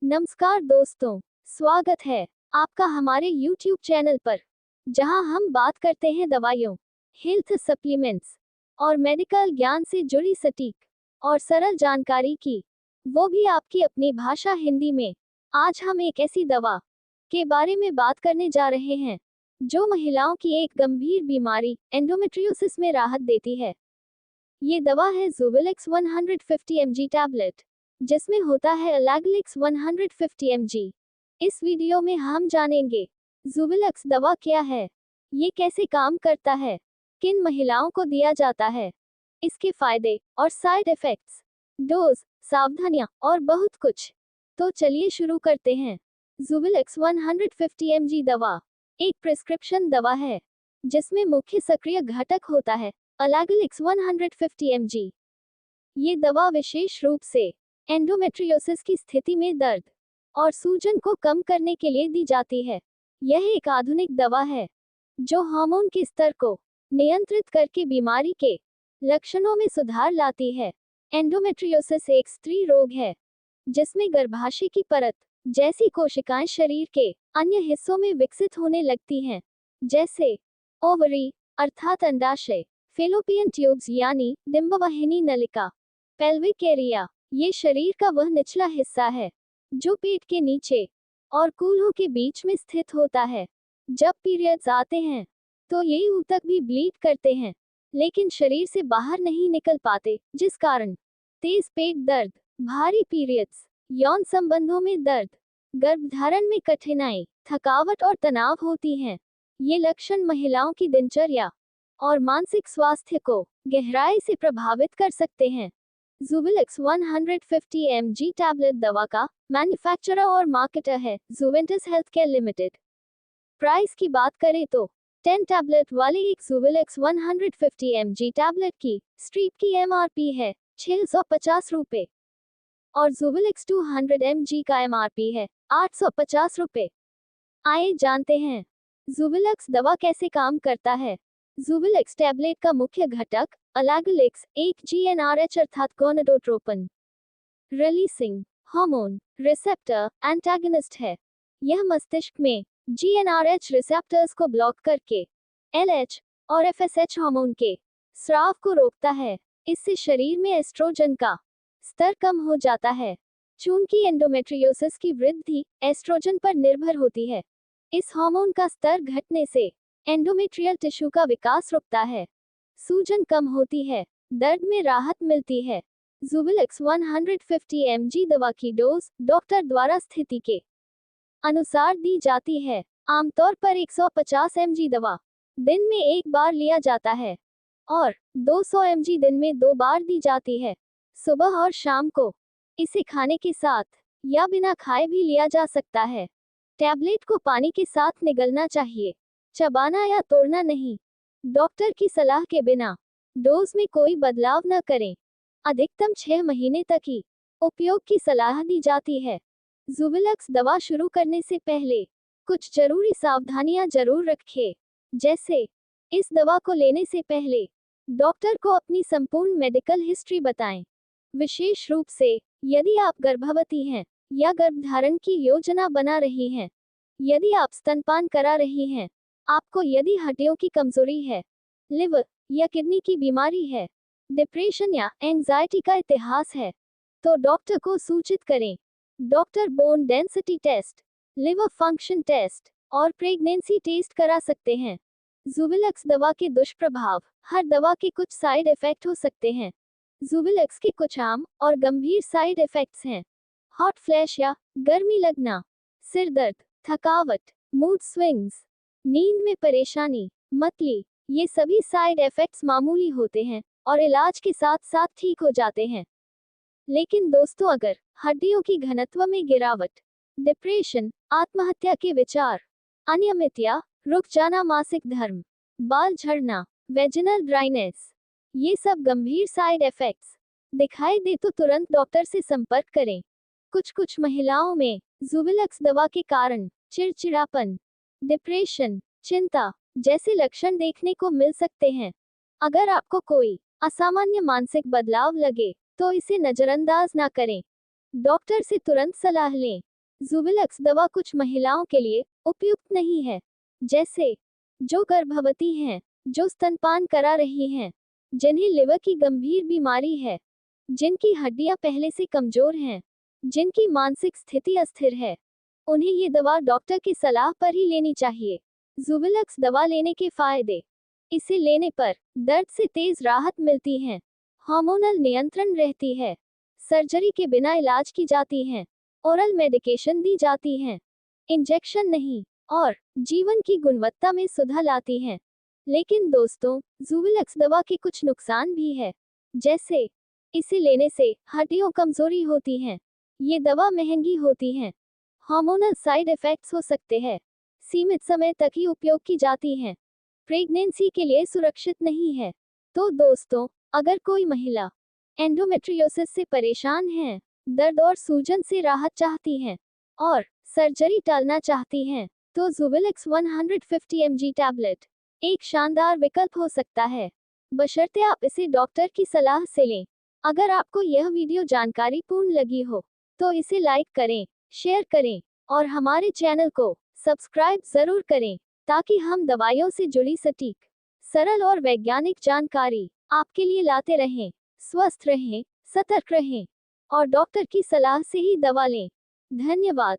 नमस्कार दोस्तों, स्वागत है आपका हमारे YouTube चैनल पर, जहां हम बात करते हैं दवाइयों, हेल्थ सप्लीमेंट्स और मेडिकल ज्ञान से जुड़ी सटीक और सरल जानकारी की, वो भी आपकी अपनी भाषा हिंदी में। आज हम एक ऐसी दवा के बारे में बात करने जा रहे हैं, जो महिलाओं की एक गंभीर बीमारी एंडोमेट्रियोसिस में राहत देती है। ये दवा है ज़ुवेलेक्स 150 mg टैबलेट, जिसमें होता है अलागलिक्स 150 mg। इस वीडियो में हम जानेंगे ज़ुवेलेक्स दवा क्या है, ये कैसे काम करता है, किन महिलाओं को दिया जाता है, इसके फायदे और साइड इफेक्ट्स, डोज, सावधानियां और बहुत कुछ। तो चलिए शुरू करते हैं। ज़ुवेलेक्स 150 mg दवा एक प्रिस्क्रिप्शन दवा है, जिसमें मुख्य सक्रिय घटक होता है अलागलिक्स 150 mg। ये दवा विशेष रूप से एंडोमेट्रियोसिस की स्थिति में दर्द और सूजन को कम करने के लिए दी जाती है। यह एक आधुनिक दवा है जो हार्मोन के स्तर को नियंत्रित करके बीमारी के लक्षणों में सुधार लाती है। एंडोमेट्रियोसिस एक स्त्री रोग है जिसमें गर्भाशय की परत जैसी कोशिकाएं शरीर के अन्य हिस्सों में विकसित होने लगती हैं, जैसे ओवरी अर्थात अंडाशय, फेलोपियन ट्यूब्स यानी डिंबवाहिनी नलिका, पेल्विक एरिया, ये शरीर का वह निचला हिस्सा है जो पेट के नीचे और कूल्हों के बीच में स्थित होता है। जब पीरियड्स आते हैं तो ये ऊतक भी ब्लीड करते हैं, लेकिन शरीर से बाहर नहीं निकल पाते, जिस कारण तेज पेट दर्द, भारी पीरियड्स, यौन संबंधों में दर्द, गर्भधारण में कठिनाई, थकावट और तनाव होती हैं। ये लक्षण महिलाओं की दिनचर्या और मानसिक स्वास्थ्य को गहराई से प्रभावित कर सकते हैं। ज़ुवेलेक्स 150 mg टैबलेट दवा का मैन्युफैक्चरर और मार्केटर है जुवेंटस हेल्थकेयर लिमिटेड। प्राइस की बात करें तो 10 टैबलेट वाले एक ज़ुवेलेक्स 150 mg टैबलेट की स्ट्रीट की MRP है 650 रुपये और ज़ुवेलेक्स 200 mg का MRP है 850 रुपये। आइए जानते हैं ज़ुवेलेक्स दवा कैसे काम करता है। ज़ुवेलेक्स टैबलेट का मुख्य घटक अलागलिक्स एक GnRH अर्थात gonadotropin releasing hormone receptor antagonist है। यह मस्तिष्क में GnRH रिसेप्टर्स को ब्लॉक करके LH और FSH हार्मोन के स्राव को रोकता है। इससे शरीर में एस्ट्रोजन का स्तर कम हो जाता है। चूंकि एंडोमेट्रियोसिस की वृद्धि एस्ट्रोजन पर निर्भर होती है, इस हार्मोन का स्तर घटने से एंडोमेट्रियल टिश्यू का विकास रुकता है, सूजन कम होती है, दर्द में राहत मिलती है। ज़ुवेलेक्स 150 mg दवा की डोज डॉक्टर द्वारा स्थिति के अनुसार दी जाती है। आमतौर पर 150 mg दवा दिन में एक बार लिया जाता है और 200 mg दिन में 2 बार दी जाती है, सुबह और शाम को। इसे खाने के साथ या बिना खाए भी लिया जा सकता है। टैबलेट को पानी के साथ निगलना चाहिए, चबाना या तोड़ना नहीं। डॉक्टर की सलाह के बिना डोज में कोई बदलाव न करें। अधिकतम 6 महीने तक ही उपयोग की सलाह दी जाती है। ज़ुवेलेक्स दवा शुरू करने से पहले कुछ जरूरी सावधानियां जरूर रखें, जैसे इस दवा को लेने से पहले डॉक्टर को अपनी संपूर्ण मेडिकल हिस्ट्री बताएं, विशेष रूप से यदि आप गर्भवती हैं या गर्भधारण की योजना बना रही हैं। यदि आप स्तनपान करा रही हैं, आपको यदि हड्डियों की कमजोरी है, लिवर या किडनी की बीमारी है, डिप्रेशन या एंजाइटी का इतिहास है, तो डॉक्टर को सूचित करें। Doctor bone density test, liver function test और प्रेगनेंसी टेस्ट करा सकते हैं। ज़ुवेलेक्स दवा के दुष्प्रभाव। हर दवा के कुछ साइड इफेक्ट हो सकते हैं। ज़ुवेलेक्स के कुछ आम और गंभीर साइड इफेक्ट्स हैं: हॉट फ्लैश या गर्मी लगना, सिर दर्द, थकावट, मूड स्विंग्स, नींद में परेशानी, मतली। ये सभी साइड इफेक्ट्स मामूली होते हैं और इलाज के साथ साथ ठीक हो जाते हैं। लेकिन दोस्तों, अगर हड्डियों की घनत्व में गिरावट, डिप्रेशन, आत्महत्या के विचार, अनियमित या रुक जाना मासिक धर्म, बाल झड़ना, वेजिनल ड्राइनेस, ये सब गंभीर साइड इफेक्ट्स दिखाई दे तो तुरंत डॉक्टर से संपर्क करें। कुछ महिलाओं में ज़ुवेलेक्स दवा के कारण चिड़चिड़ापन, डिप्रेशन, चिंता जैसे लक्षण देखने को मिल सकते हैं। अगर आपको कोई असामान्य मानसिक बदलाव लगे तो इसे नजरअंदाज ना करें। डॉक्टर से तुरंत सलाह लें। जुबिलक्स दवा कुछ महिलाओं के लिए उपयुक्त नहीं है, जैसे जो गर्भवती हैं, जो स्तनपान करा रही हैं, जिन्हें लिवर की गंभीर बीमारी है, जिनकी हड्डियां पहले से कमजोर हैं, जिनकी मानसिक स्थिति अस्थिर है, उन्हें ये दवा डॉक्टर की सलाह पर ही लेनी चाहिए। जुबिलक्स दवा लेने के फायदे। इसे लेने पर दर्द से तेज राहत मिलती है, हार्मोनल नियंत्रण रहती है, सर्जरी के बिना इलाज की जाती है, ओरल मेडिकेशन दी जाती हैं, इंजेक्शन नहीं, और जीवन की गुणवत्ता में सुधार लाती हैं। लेकिन दोस्तों, जुबिलक्स दवा के कुछ नुकसान भी है, जैसे इसे लेने से हड्डियों कमजोरी होती हैं, ये दवा महंगी होती है, हार्मोनल साइड इफेक्ट्स हो सकते हैं, सीमित समय तक ही उपयोग की जाती हैं, प्रेगनेंसी के लिए सुरक्षित नहीं है। तो दोस्तों, अगर कोई महिला एंडोमेट्रियोसिस से परेशान है, दर्द और सूजन से राहत चाहती हैं, और सर्जरी टालना चाहती हैं, तो जुबिलक्स 150 mg टैबलेट एक शानदार विकल्प हो सकता है, बशर्ते आप इसे डॉक्टर की सलाह से लें। अगर आपको यह वीडियो जानकारीपूर्ण लगी हो, तो इसे लाइक करें, शेयर करें, और हमारे चैनल को सब्सक्राइब जरूर करें, ताकि हम दवाइयों से जुड़ी सटीक, सरल और वैज्ञानिक जानकारी आपके लिए लाते रहें। स्वस्थ रहें, सतर्क रहें, और डॉक्टर की सलाह से ही दवा लें। धन्यवाद।